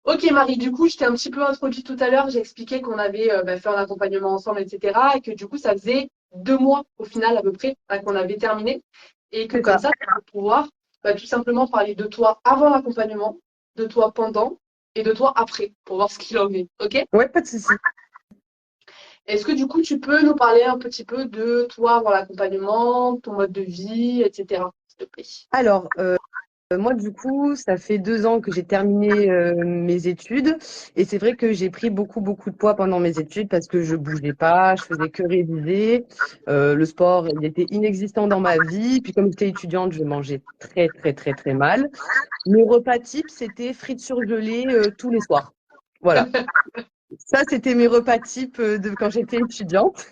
Ok Marie, du coup, je t'ai un petit peu introduit tout à l'heure, j'ai expliqué qu'on avait fait un accompagnement ensemble, etc. Et que du coup, ça faisait 2 mois au final à peu près qu'on avait terminé. Et que C'est comme ça. ça, tu vas pouvoir tout simplement parler de toi avant l'accompagnement, de toi pendant et de toi après, pour voir ce qu'il en est. Ok? Ouais, pas de souci. Est-ce que du coup, tu peux nous parler un petit peu de toi avant l'accompagnement, ton mode de vie, etc. S'il te plaît. Alors, moi, du coup, ça fait 2 ans que j'ai terminé mes études et c'est vrai que j'ai pris beaucoup, beaucoup de poids pendant mes études parce que je bougeais pas, je faisais que réviser. Le sport, il était inexistant dans ma vie. Puis comme j'étais étudiante, je mangeais très, très, très, très mal. Mes repas types, c'était frites surgelées tous les soirs. Voilà. Ça, c'était mes repas types de quand j'étais étudiante.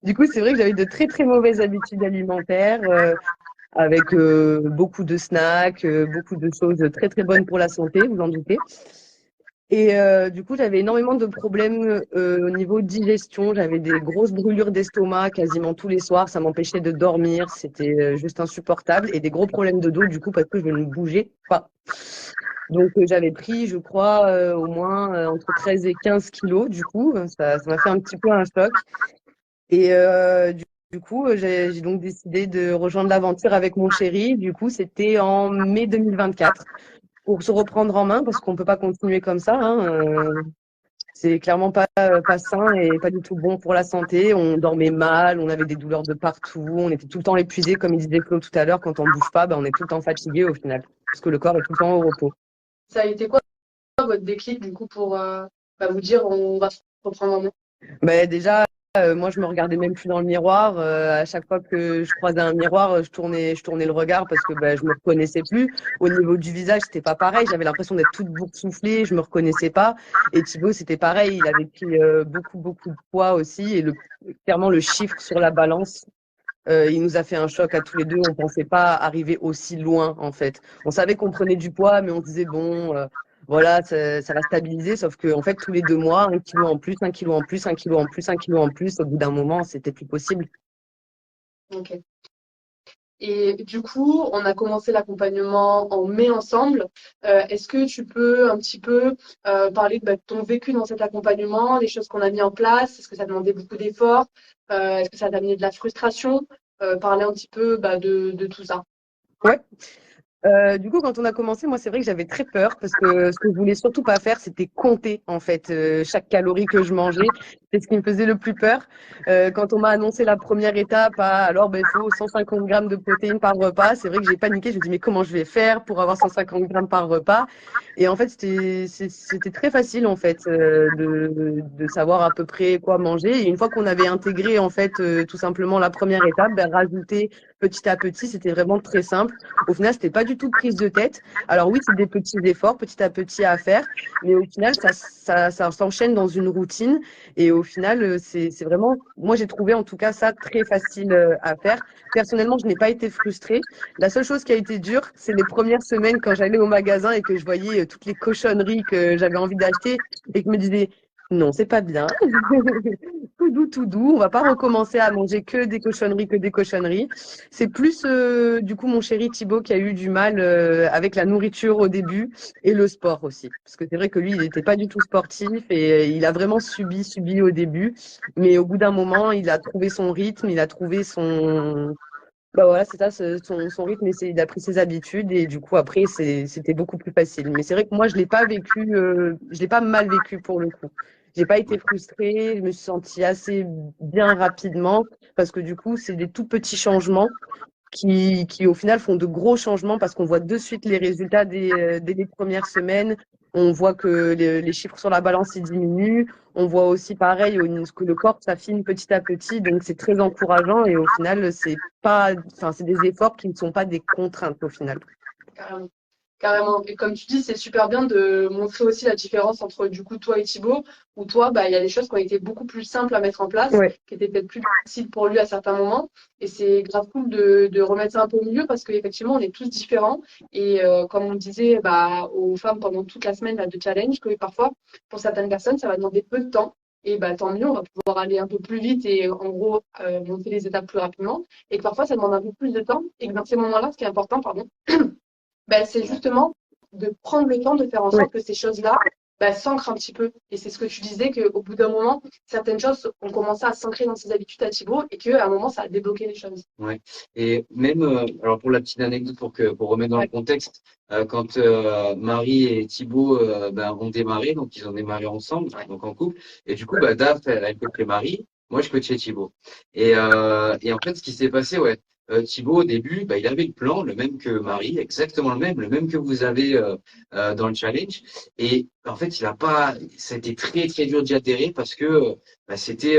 Du coup, c'est vrai que j'avais de très, très mauvaises habitudes alimentaires. Avec beaucoup de snacks, beaucoup de choses très très bonnes pour la santé, vous en doutez. Et du coup, j'avais énormément de problèmes au niveau digestion. J'avais des grosses brûlures d'estomac quasiment tous les soirs. Ça m'empêchait de dormir. C'était juste insupportable. Et des gros problèmes de dos, du coup, parce que je ne bougeais pas. Donc, j'avais pris, je crois, au moins entre 13 et 15 kilos, du coup. Ça m'a fait un petit peu un choc. Et du coup, j'ai donc décidé de rejoindre l'aventure avec mon chéri. Du coup, c'était en mai 2024 pour se reprendre en main parce qu'on peut pas continuer comme ça, hein. C'est clairement pas sain et pas du tout bon pour la santé. On dormait mal, on avait des douleurs de partout, on était tout le temps épuisé, comme il disait Flo tout à l'heure. Quand on bouge pas, ben, on est tout le temps fatigué au final parce que le corps est tout le temps au repos. Ça a été quoi votre déclic du coup pour vous dire on va se reprendre en main? Ben, déjà, moi, je me regardais même plus dans le miroir. À chaque fois que je croisais un miroir, je tournais le regard parce que ben, je me reconnaissais plus. Au niveau du visage, c'était pas pareil. J'avais l'impression d'être toute boursouflée. Je me reconnaissais pas. Et Thibaut, c'était pareil. Il avait pris beaucoup, beaucoup de poids aussi. Et clairement, le chiffre sur la balance, il nous a fait un choc à tous les deux. On pensait pas arriver aussi loin, en fait. On savait qu'on prenait du poids, mais on disait bon, voilà, ça va stabiliser. Sauf que, en fait, tous les 2 mois, 1 kilo en plus, 1 kilo en plus, 1 kilo en plus, 1 kilo en plus. Au bout d'un moment, c'était plus possible. Ok. Et du coup, on a commencé l'accompagnement en mai ensemble. Est-ce que tu peux un petit peu parler de ton vécu dans cet accompagnement, les choses qu'on a mis en place? Est-ce que ça demandait beaucoup d'efforts? Est-ce que ça t'a amené de la frustration? Parler un petit peu de tout ça. Ouais. Du coup, quand on a commencé, moi, c'est vrai que j'avais très peur parce que ce que je voulais surtout pas faire, c'était compter en fait chaque calorie que je mangeais. C'est ce qui me faisait le plus peur. Quand on m'a annoncé la première étape, alors ben, il faut 150 grammes de protéines par repas. C'est vrai que j'ai paniqué. Je me dis mais comment je vais faire pour avoir 150 grammes par repas? Et en fait, c'était très facile en fait de savoir à peu près quoi manger. Et une fois qu'on avait intégré en fait tout simplement la première étape, ben, rajouter petit à petit, c'était vraiment très simple. Au final, c'était pas du tout prise de tête. Alors oui, c'est des petits efforts, petit à petit à faire, mais au final, ça s'enchaîne dans une routine. Et au final, c'est vraiment, moi j'ai trouvé en tout cas ça très facile à faire. Personnellement, je n'ai pas été frustrée. La seule chose qui a été dure, c'est les premières semaines quand j'allais au magasin et que je voyais toutes les cochonneries que j'avais envie d'acheter et que je me disais, non, c'est pas bien. Tout doux, tout doux. On va pas recommencer à manger que des cochonneries. C'est plus du coup mon chéri Thibaut qui a eu du mal avec la nourriture au début et le sport aussi. Parce que c'est vrai que lui, il n'était pas du tout sportif et il a vraiment subi au début. Mais au bout d'un moment, il a trouvé son rythme, il a trouvé son... Bah voilà, c'est ça, son rythme, et il a pris ses habitudes et du coup après, c'était beaucoup plus facile. Mais c'est vrai que moi, je l'ai pas vécu, je l'ai pas mal vécu pour le coup. J'ai pas été frustrée, je me suis sentie assez bien rapidement parce que du coup, c'est des tout petits changements qui au final font de gros changements parce qu'on voit de suite les résultats dès les premières semaines. On voit que les chiffres sur la balance ils diminuent. On voit aussi pareil que le corps s'affine petit à petit. Donc c'est très encourageant et au final c'est pas, enfin c'est des efforts qui ne sont pas des contraintes au final. Carrément. Carrément. Et comme tu dis, c'est super bien de montrer aussi la différence entre du coup toi et Thibaut, où toi, il y a des choses qui ont été beaucoup plus simples à mettre en place, Ouais. qui étaient peut-être plus difficiles pour lui à certains moments. Et c'est grave cool de remettre ça un peu au milieu parce qu'effectivement, on est tous différents. Et comme on disait aux femmes pendant toute la semaine là, de challenge, que parfois, pour certaines personnes, ça va demander peu de temps. Et tant mieux, on va pouvoir aller un peu plus vite et en gros monter les étapes plus rapidement. Et que parfois, ça demande un peu plus de temps. Et que dans ces moments-là, ce qui est important, pardon, c'est justement de prendre le temps de faire en Oui. sorte que ces choses-là s'ancrent un petit peu. Et c'est ce que tu disais, qu'au bout d'un moment, certaines choses ont commencé à s'ancrer dans ses habitudes à Thibaut et qu'à un moment, ça a débloqué les choses. Ouais. Et même, alors pour la petite anecdote, pour remettre dans le Ouais. contexte, quand Marie et Thibaut ont démarré, donc ils ont démarré ensemble, donc en couple, et du coup, Daph, elle coachait Marie, moi je coachais Thibaut. Et en fait, ce qui s'est passé, Thibaut au début, il avait le plan, le même que Marie, exactement le même que vous avez dans le challenge. Et en fait, il a pas, ça a été très très dur d'y adhérer parce que c'était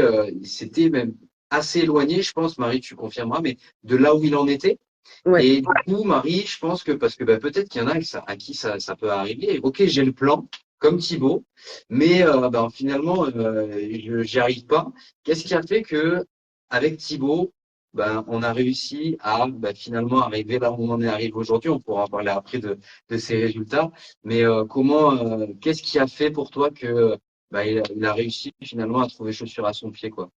même assez éloigné, je pense, Marie, tu confirmeras, mais de là où il en était. Ouais. Et du coup, Marie, je pense que parce que peut-être qu'il y en a à qui ça peut arriver. Ok, j'ai le plan, comme Thibaut, mais finalement, j'y arrive pas. Qu'est-ce qui a fait que avec Thibaut, on a réussi à finalement arriver là où on en est arrivé aujourd'hui. On pourra en parler après de ces résultats. Mais qu'est-ce qui a fait pour toi que il a réussi finalement à trouver chaussure à son pied, quoi?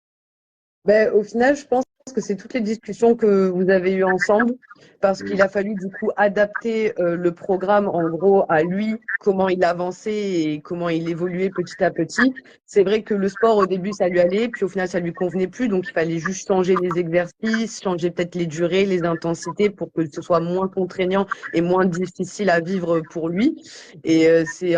Au final, je pense que c'est toutes les discussions que vous avez eues ensemble, parce Mm. qu'il a fallu du coup adapter le programme en gros à lui, comment il avançait et comment il évoluait petit à petit. C'est vrai que le sport au début ça lui allait, puis au final ça lui convenait plus, donc il fallait juste changer les exercices, changer peut-être les durées, les intensités pour que ce soit moins contraignant et moins difficile à vivre pour lui. Et c'est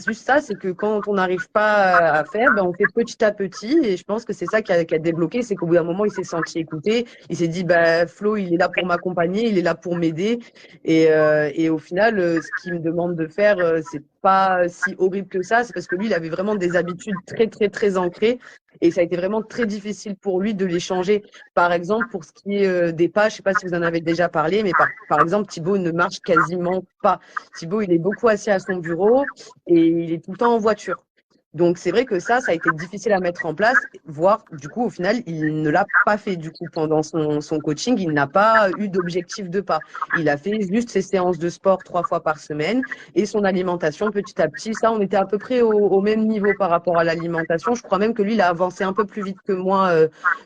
juste ça, c'est que quand on n'arrive pas à faire, on fait petit à petit. Et je pense que c'est ça qui a débloqué, c'est qu'au bout d'un moment, il s'est senti écouté. Il s'est dit, Flo, il est là pour m'accompagner, il est là pour m'aider. Et au final, ce qu'il me demande de faire, c'est pas si horrible que ça. C'est parce que lui, il avait vraiment des habitudes très, très, très ancrées. Et ça a été vraiment très difficile pour lui de les changer. Par exemple, pour ce qui est des pas, je sais pas si vous en avez déjà parlé, mais par exemple, Thibaut ne marche quasiment pas. Thibaut, il est beaucoup assis à son bureau et il est tout le temps en voiture. Donc c'est vrai que ça a été difficile à mettre en place, voire du coup au final il ne l'a pas fait du coup pendant son coaching, il n'a pas eu d'objectif de pas. Il a fait juste ses séances de sport 3 fois par semaine et son alimentation petit à petit. Ça, on était à peu près au même niveau par rapport à l'alimentation. Je crois même que lui il a avancé un peu plus vite que moi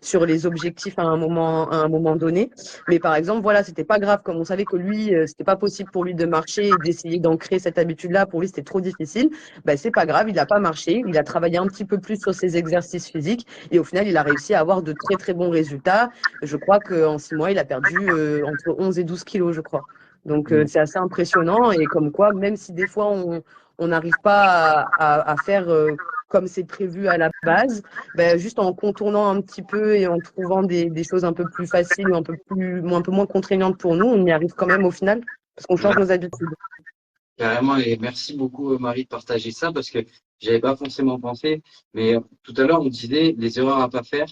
sur les objectifs à un moment donné. Mais par exemple voilà, c'était pas grave comme on savait que lui c'était pas possible pour lui de marcher et d'essayer d'ancrer cette habitude-là. Pour lui c'était trop difficile. C'est pas grave, il n'a pas marché, il a travaillé un petit peu plus sur ses exercices physiques et au final, il a réussi à avoir de très très bons résultats. Je crois qu'en 6 mois, il a perdu entre 11 et 12 kilos, je crois. Donc Mm. c'est assez impressionnant et comme quoi, même si des fois on n'arrive pas à faire comme c'est prévu à la base, juste en contournant un petit peu et en trouvant des choses un peu plus faciles ou un peu moins contraignantes pour nous, on y arrive quand même au final parce qu'on change Ouais. nos habitudes. Carrément, et merci beaucoup Marie de partager ça parce que j'avais pas forcément pensé, mais tout à l'heure on disait les erreurs à pas faire,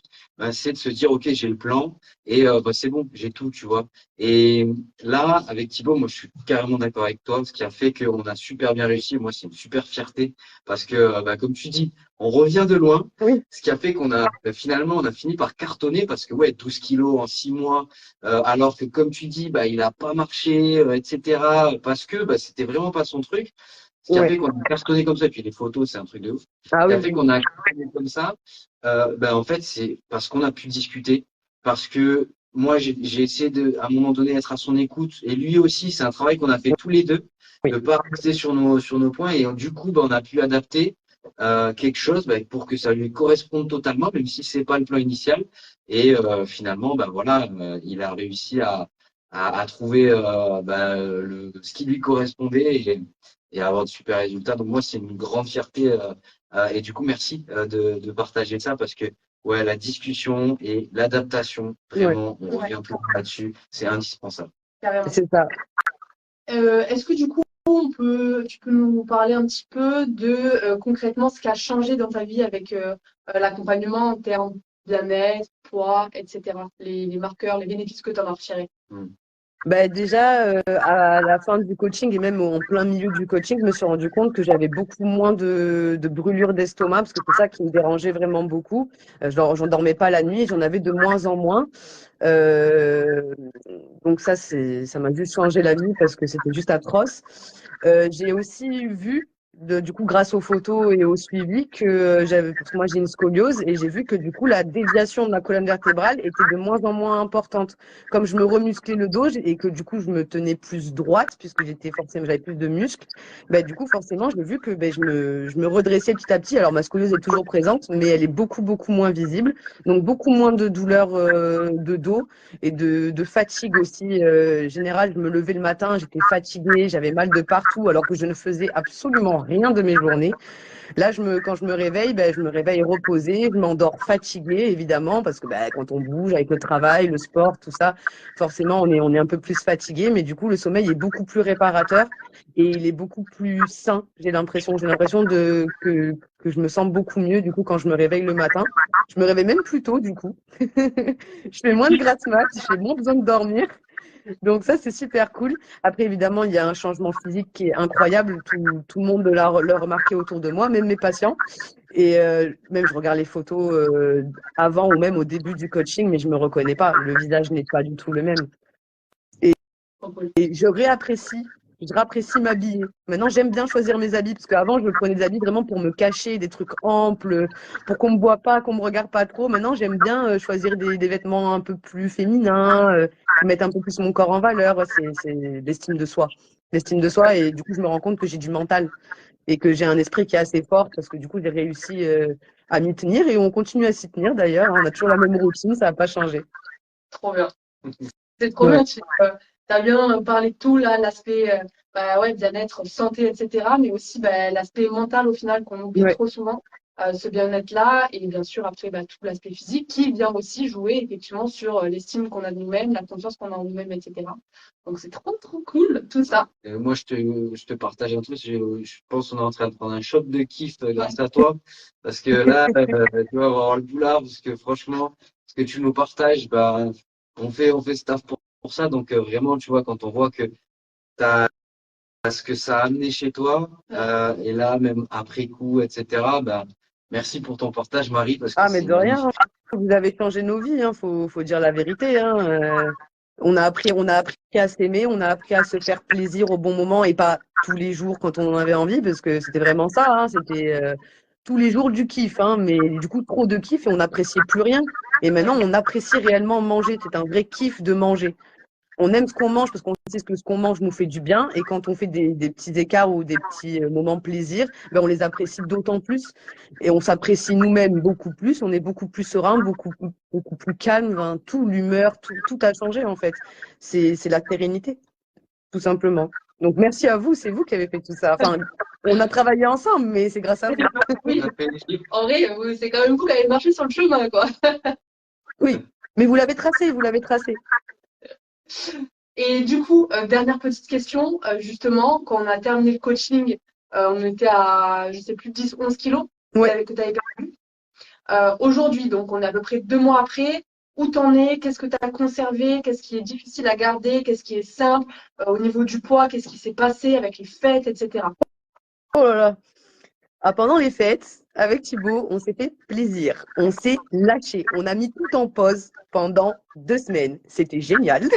c'est de se dire ok j'ai le plan et c'est bon j'ai tout tu vois. Et là avec Thibaut moi je suis carrément d'accord avec toi, ce qui a fait qu'on a super bien réussi. Moi c'est une super fierté parce que comme tu dis on revient de loin, Oui, ce qui a fait qu'on a finalement on a fini par cartonner parce que ouais 12 kilos en 6 mois. Alors que comme tu dis, il a pas marché, etc. Parce que c'était vraiment pas son truc. Ce qui a ouais. fait qu'on a cartonné comme ça. Puis les photos, c'est un truc de ouf. Ah Ce qui a oui. fait qu'on a cartonné comme ça. En fait, c'est parce qu'on a pu discuter. Parce que moi, j'ai essayé à un moment donné, être à son écoute. Et lui aussi, c'est un travail qu'on a fait tous les deux, Oui. de pas rester sur nos points. Et du coup, on a pu adapter quelque chose pour que ça lui corresponde totalement, même si c'est pas le plan initial. Et finalement, voilà, il a réussi à trouver ce qui lui correspondait et à avoir de super résultats. Donc moi, c'est une grande fierté. Et du coup, merci de partager ça parce que ouais, la discussion et l'adaptation, Ouais, vraiment, on revient toujours là-dessus, c'est indispensable. Carrément. c'est ça. Est-ce que du coup, tu peux nous parler un petit peu de concrètement ce qui a changé dans ta vie avec l'accompagnement en termes de bien-être, poids, etc. Les marqueurs, les bénéfices que tu en as retirés. Mm. Déjà, à la fin du coaching et même en plein milieu du coaching, je me suis rendu compte que j'avais beaucoup moins de brûlures d'estomac parce que c'est ça qui me dérangeait vraiment beaucoup. J'en dormais pas la nuit, j'en avais de moins en moins. Euh, donc ça m'a juste changé la vie parce que c'était juste atroce. J'ai aussi vu du coup, grâce aux photos et au suivi, parce que moi j'ai une scoliose et j'ai vu que du coup la déviation de la colonne vertébrale était de moins en moins importante. Comme je me remusclais le dos et que du coup je me tenais plus droite puisque j'avais plus de muscles, bah, du coup forcément j'ai vu que je me redressais petit à petit. Alors ma scoliose est toujours présente, mais elle est beaucoup moins visible, donc beaucoup moins de douleurs de dos et de fatigue aussi générale. Je me levais le matin, j'étais fatiguée, j'avais mal de partout alors que je ne faisais absolument rien de mes journées. Là, quand je me réveille, je me réveille reposée, je m'endors fatiguée évidemment parce que quand on bouge avec le travail, le sport, tout ça, forcément on est un peu plus fatigué, mais du coup le sommeil est beaucoup plus réparateur et il est beaucoup plus sain. J'ai l'impression que je me sens beaucoup mieux du coup quand je me réveille le matin. Je me réveille même plus tôt du coup. Je fais moins de grasse-mat, j'ai moins besoin de dormir. Donc ça, c'est super cool. Après, évidemment, il y a un changement physique qui est incroyable. Tout le monde l'a remarqué autour de moi, même mes patients. Et même, je regarde les photos avant ou même au début du coaching, mais je me reconnais pas. Le visage n'est pas du tout le même. Et je réapprécie m'habiller. Maintenant, j'aime bien choisir mes habits parce qu'avant, je me prenais des habits vraiment pour me cacher, des trucs amples, pour qu'on me voit pas, qu'on me regarde pas trop. Maintenant, j'aime bien choisir des vêtements un peu plus féminins, qui mettent un peu plus mon corps en valeur. Ouais, c'est l'estime de soi. L'estime de soi et du coup, je me rends compte que j'ai du mental et que j'ai un esprit qui est assez fort parce que du coup, j'ai réussi à m'y tenir et on continue à s'y tenir d'ailleurs. On a toujours la même routine, ça n'a pas changé. Trop bien. C'est trop Ouais. bien. Tu as bien parlé de tout, là, l'aspect ouais, bien-être, santé, etc. Mais aussi l'aspect mental, au final, qu'on oublie Ouais. trop souvent. Ce bien-être-là. Et bien sûr, après, tout l'aspect physique qui vient aussi jouer, effectivement, sur l'estime qu'on a de nous-mêmes, la confiance qu'on a en nous-mêmes, etc. Donc, c'est trop cool, tout ça. Moi, je te partage un truc. Je pense qu'on est en train de prendre un choc de kiff grâce à toi. Parce que là, tu vas avoir le boulard. Parce que franchement, ce que tu nous partages, on fait ce taf pour ça. Donc, vraiment, tu vois, quand on voit que t'as ce que ça a amené chez toi, et là, même après coup, etc., merci pour ton partage, Marie, parce que Ah, mais c'est de rien, magnifique. vous avez changé nos vies, hein, faut dire la vérité, hein. On a appris à s'aimer, on a appris à se faire plaisir au bon moment et pas tous les jours quand on en avait envie, parce que c'était vraiment ça, hein, c'était tous les jours du kiff, hein, mais du coup trop de kiff et on n'appréciait plus rien. Et maintenant, on apprécie réellement manger, c'est un vrai kiff de manger. On aime ce qu'on mange parce qu'on sait que ce qu'on mange nous fait du bien. Et quand on fait des petits écarts ou des petits moments plaisir, on les apprécie d'autant plus. Et on s'apprécie nous-mêmes beaucoup plus. On est beaucoup plus serein, beaucoup plus calme. Hein, tout, l'humeur, tout a changé en fait. C'est la sérénité, tout simplement. Donc merci à vous, c'est vous qui avez fait tout ça. Enfin, on a travaillé ensemble, mais c'est grâce à vous. Oui, On a fait l'équipe. en vrai, c'est quand même vous qui avez marché sur le chemin, quoi. Oui, mais vous l'avez tracé, vous l'avez tracé. Et du coup, dernière petite question, justement, quand on a terminé le coaching, on était à, je sais plus, 10, 11 kilos Ouais. que tu avais perdu. Aujourd'hui, donc on est à peu près 2 mois après. Où t'en es? Qu'est-ce que tu as conservé? Qu'est-ce qui est difficile à garder? Qu'est-ce qui est simple? Au niveau du poids, qu'est-ce qui s'est passé avec les fêtes, etc. Oh là là. Ah, pendant les fêtes, avec Thibaut, on s'est fait plaisir. On s'est lâché. On a mis tout en pause pendant 2 semaines. C'était génial.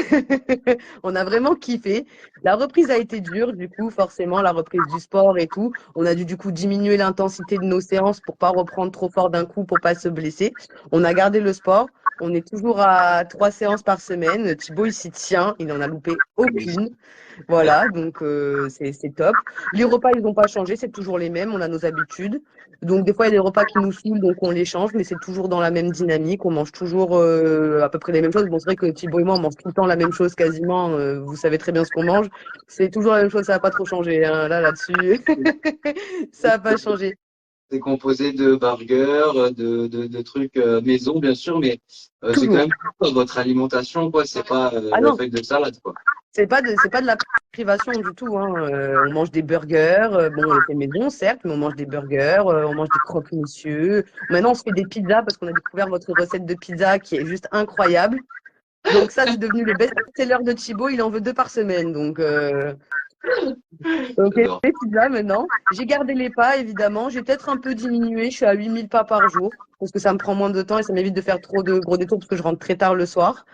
On a vraiment kiffé. La reprise a été dure, du coup, forcément, la reprise du sport et tout. On a dû, du coup, diminuer l'intensité de nos séances pour pas reprendre trop fort d'un coup, pour pas se blesser. On a gardé le sport. On est toujours à 3 séances par semaine. Thibaut, il s'y tient. Il n'en a loupé aucune. Voilà, donc c'est top. Les repas, ils n'ont pas changé, c'est toujours les mêmes, on a nos habitudes. Donc des fois, il y a des repas qui nous saoulent, donc on les change, mais c'est toujours dans la même dynamique. On mange toujours à peu près les mêmes choses. Bon, c'est vrai que Thibaut et moi, on mange tout le temps la même chose quasiment. Vous savez très bien ce qu'on mange. C'est toujours la même chose, ça n'a pas trop changé. Hein. Là-dessus, ça n'a pas changé. C'est composé de burgers, de trucs maison, bien sûr, mais c'est quand Toujours. même votre alimentation, quoi. C'est pas Ah la non, feuille de salade, quoi. c'est pas de la privation du tout. Hein. On mange des burgers. Bon, on les fait maison, certes, mais on mange des burgers. On mange des croque-monsieur. Maintenant, on se fait des pizzas parce qu'on a découvert votre recette de pizza qui est juste incroyable. Donc ça, c'est devenu le best-seller de Thibaut. Il en veut 2 par semaine. Donc J'adore. les pizzas maintenant. J'ai gardé les pas, évidemment. J'ai peut-être un peu diminué. Je suis à 8000 pas par jour. parce que ça me prend moins de temps et ça m'évite de faire trop de gros détours parce que je rentre très tard le soir.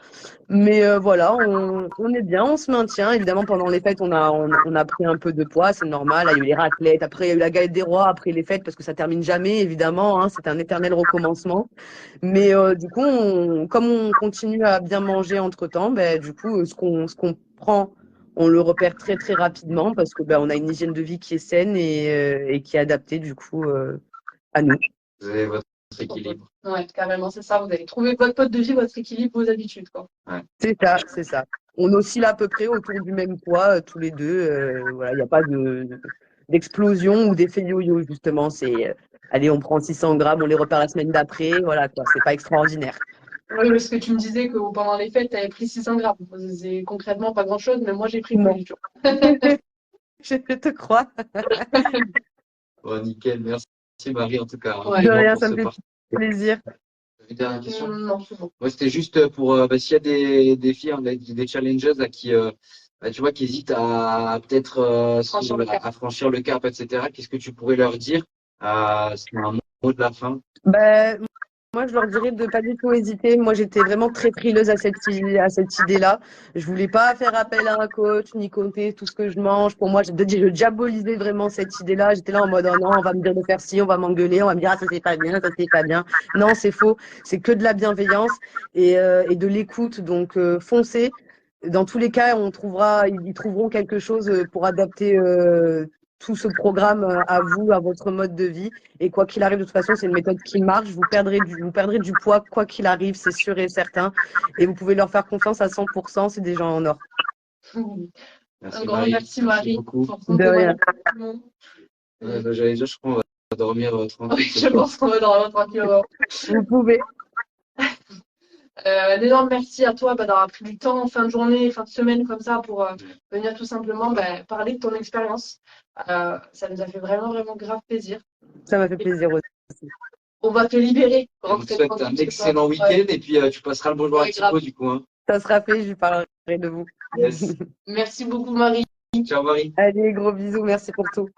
Mais voilà, on est bien, on se maintient. Évidemment, pendant les fêtes, on a pris un peu de poids, c'est normal. Il y a eu les raclettes, après il y a eu la galette des rois, après les fêtes, parce que ça termine jamais, évidemment. Hein, c'est un éternel recommencement. Mais du coup, comme on continue à bien manger entre-temps, ben, du coup, ce qu'on prend, on le repère très très rapidement parce que ben, on a une hygiène de vie qui est saine et qui est adaptée du coup à nous. Vous avez votre équilibre. Ouais, carrément, c'est ça. Vous avez trouvé votre mode de vie, votre équilibre, vos habitudes, quoi. C'est ça, c'est ça. On oscille à peu près autour du même poids tous les deux. Voilà, il n'y a pas d'explosion ou d'effet yo-yo justement. C'est allez, on prend 600 grammes, on les repère la semaine d'après. Voilà quoi, c'est pas extraordinaire. Oui, parce que tu me disais que pendant les fêtes, tu avais pris 600 grammes. C'est concrètement pas grand-chose, mais moi, j'ai pris Non. plus du tout. Je te crois. Bon, nickel, merci Marie en tout cas. Ouais. De Vraiment rien, pour ça ce me fait parcours. plaisir. Une dernière question. Non, c'est bon. Moi, c'était juste pour s'il y a des filles, des challengers à qui, tu vois, qui hésitent à peut-être Franchir le cap. à franchir le cap, etc. Qu'est-ce que tu pourrais leur dire? C'est un mot de la fin. Ben, moi, je leur dirais de pas du tout hésiter. Moi, j'étais vraiment très frileuse à cette idée-là. Je voulais pas faire appel à un coach, ni compter tout ce que je mange. Pour moi, je diabolisais vraiment cette idée-là. J'étais là en mode, oh non, on va me dire de faire ci, on va m'engueuler, on va me dire, ah, ça c'est pas bien, ça c'est pas bien. Non, c'est faux. C'est que de la bienveillance et de l'écoute. Donc, foncez. Dans tous les cas, ils trouveront quelque chose pour adapter tout ce programme à vous, à votre mode de vie. Et quoi qu'il arrive, de toute façon, c'est une méthode qui marche. Vous perdrez du poids, quoi qu'il arrive, c'est sûr et certain. Et vous pouvez leur faire confiance à 100%, c'est des gens en or. Merci Un grand Marie. merci Marie beaucoup. pour ton De rien. témoignage. J'allais dire, je crois qu'on va dormir tranquille. Oui, je pense qu'on va dormir tranquillement. Vous pouvez. Un énorme merci à toi d'avoir pris du temps en fin de journée, fin de semaine comme ça pour venir tout simplement parler de ton expérience. Ça nous a fait vraiment, vraiment grave plaisir. Ça m'a fait plaisir aussi. On va te libérer. On te souhaite un excellent week-end et puis tu passeras le bonjour à Thibaut du coup. Hein. Ça sera fait, je lui parlerai de vous. Yes. Merci beaucoup Marie. Ciao Marie. Allez, gros bisous, merci pour tout.